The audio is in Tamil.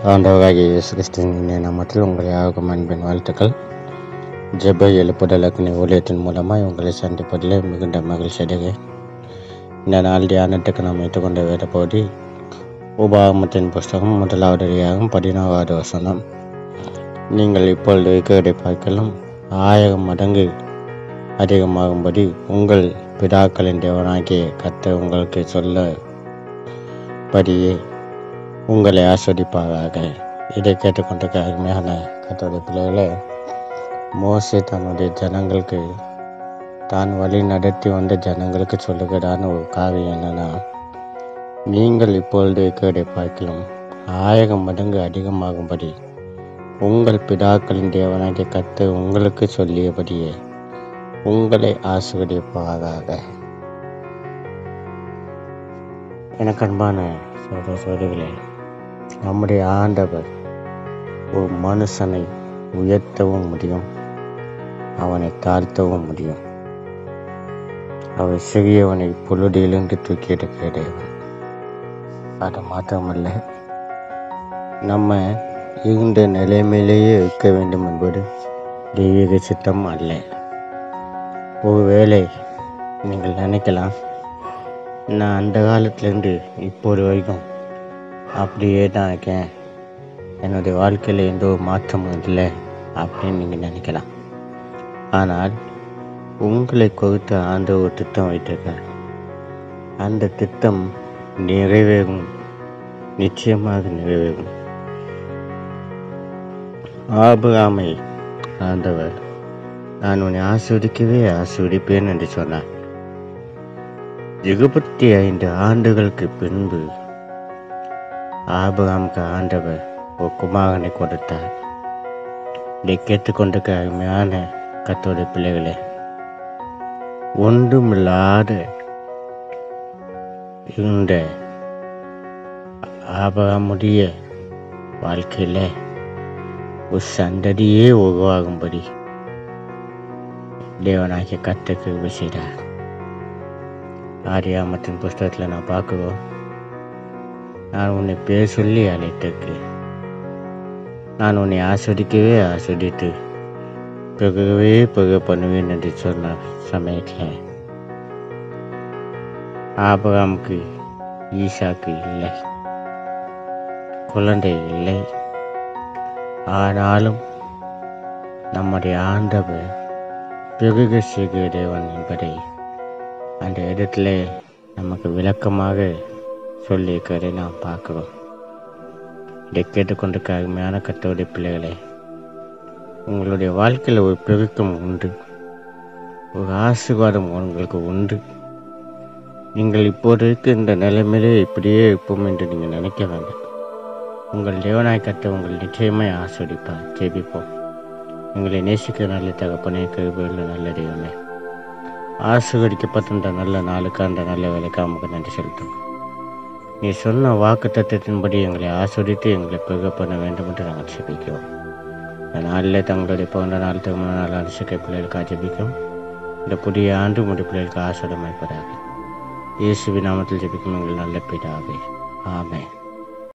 ஆண்டவராகிய இயேசு கிறிஸ்துவின் இனிய நாமத்தில் உங்கள் யாருக்கும் அன்பின் வாழ்த்துக்கள். ஜெப எழுப்புதல் அக்னி ஊழியத்தின் மூலமாக உங்களை சந்திப்பதில் மிகுந்த மகிழ்ச்சி அடைகிறேன். இந்த நாள் தியானத்துக்கு நாம் ஏற்றுக்கொண்ட வேத பகுதி உபாகமத்தின் புஸ்தகம் 1வது அதிகாரம் 16வது வசனம். நீங்கள் இப்பொழுது இருக்கிறதை பார்க்கலாம் 1000 மடங்கு அதிகமாகும்படி உங்கள் பிதாக்களின் தேவனாகிய கர்த்தர் உங்களுக்கு சொல்லபடியே உங்களை ஆஸ்வதிப்பாராக. இதை கேட்டுக்கொண்ட அருமையான கர்த்தருடைய பிள்ளைகளே, மோசே தன்னுடைய ஜனங்களுக்கு தான் வழி நடத்தி வந்த ஜனங்களுக்கு சொல்லுகிறான ஒரு காரியம் என்னன்னா, நீங்கள் இப்பொழுது இருக்கிறதை பார்க்கலாம் 1000 மடங்கு அதிகமாகும்படி உங்கள் பிதாக்களின் தேவனாகிய கர்த்தர் உங்களுக்கு சொல்லியபடியே உங்களை ஆசீர்வதிப்பாராக. எனக்கு அன்பான சகோதரர்களே, நம்முடைய ஆண்டவர் ஒரு மனுஷனை உயர்த்தவும் முடியும், அவனை தாழ்த்தவும் முடியும். அவர் சிறியவனை புழுதியிலிருந்து தூக்கி எடுக்கிற தேவன். அது மாத்திரமல்ல, நம்ம இருந்த நிலைமையிலேயே இருக்க வேண்டும் என்பது தெய்வீக சித்தம் அல்ல. ஒருவேளை நீங்கள் நினைக்கலாம், நான் அந்த காலத்துலேருந்து இப்போது வரைக்கும் அப்படியே தான் இருக்கேன், என்னுடைய வாழ்க்கையில் எந்த ஒரு மாற்றமும் இல்லை அப்படின்னு நீங்கள் நினைக்கலாம். ஆனால் உங்களை குறித்து ஆண்டவர் ஒரு திட்டம் வைத்திருக்கார். அந்த திட்டம் நிறைவேறும், நிச்சயமாக நிறைவேறும். ஆபிரகாமை ஆண்டவர் நான் உன்னை ஆசீர்வதிக்கவே ஆசீர்வதிப்பேன் என்று சொன்னார். 25 ஆண்டுகளுக்கு பின்பு ஆபிரகாமுக்கு ஆண்டவர் ஒரு குமாரனை கொடுத்தார். இதை கேட்டுக்கொண்டிருக்க அருமையான கர்த்தருடைய பிள்ளைகளே, ஒன்றுமில்லாத இந்த ஆபிரகாமுடைய வாழ்க்கையில ஒரு சந்ததியே உருவாகும்படி தேவனாகிய கர்த்தர் கிருபை செய்தார். ஆதியாகமத்தின் புஸ்தகத்தில் நான் பார்க்குறோம், நான் உன்னை பேர் சொல்லி அழைத்தக்கு, நான் உன்னை ஆஸ்வதிக்கவே ஆஸ்வதித்து பிறகவே பண்ணுவேன் என்று சொன்ன சமயத்தில் ஆபிரகாமுக்கு ஈசாக்கு இல்லை, குழந்தை இல்லை. ஆனாலும் நம்முடைய ஆண்டவர் பிறகு செய்கிற தேவன் என்பதை அந்த இடத்துல நமக்கு விளக்கமாக சொல்லியிருக்கிறதை நாம் பார்க்கிறோம். இதை கேட்டுக்கொண்டிருக்க அருமையான கர்த்தருடைய பிள்ளைகளே, உங்களுடைய வாழ்க்கையில் ஒரு பெருக்கம் உண்டு, ஒரு ஆசீர்வாதம் உங்களுக்கு உண்டு. நீங்கள் இப்போது இருக்க இந்த நிலைமையிலே இப்படியே இருப்போம் என்று நீங்கள் நினைக்க வேண்டாம். உங்கள் தேவனாய் கர்த்தர் உங்கள் நிச்சயமாய் ஆஸ்வதிப்பார். ஜெபிப்போம். எங்களை நேசிக்கிற நல்ல தகப்பனே, கிருபையுள்ள நல்ல தெய்வமே, ஆசீர்வதிக்கப்பட்ட நல்ல நாளுக்கு அந்த நல்ல வேலைக்கு நமக்கு நன்றி செலுத்தும். நீ சொன்ன வாக்கு தத்துவத்தின்படி எங்களை ஆஸ்வதித்து எங்களை பெருக பண்ண வேண்டும் என்று நாங்கள் ஜெபிக்கிறோம். இந்த நாளில் தங்களுடைய பிறந்த நாள், திருமண நாள் அனுசரிக்க பிள்ளைகளுக்காக ஜெபிக்கும். இந்த புதிய ஆண்டு முடி பிள்ளைகளுக்கு ஆஸ்வதமாய்ப்பதாக இயேசுவின் நாமத்தில் ஜெபிக்கும் எங்கள் நல்ல பிதாவே, ஆமென்.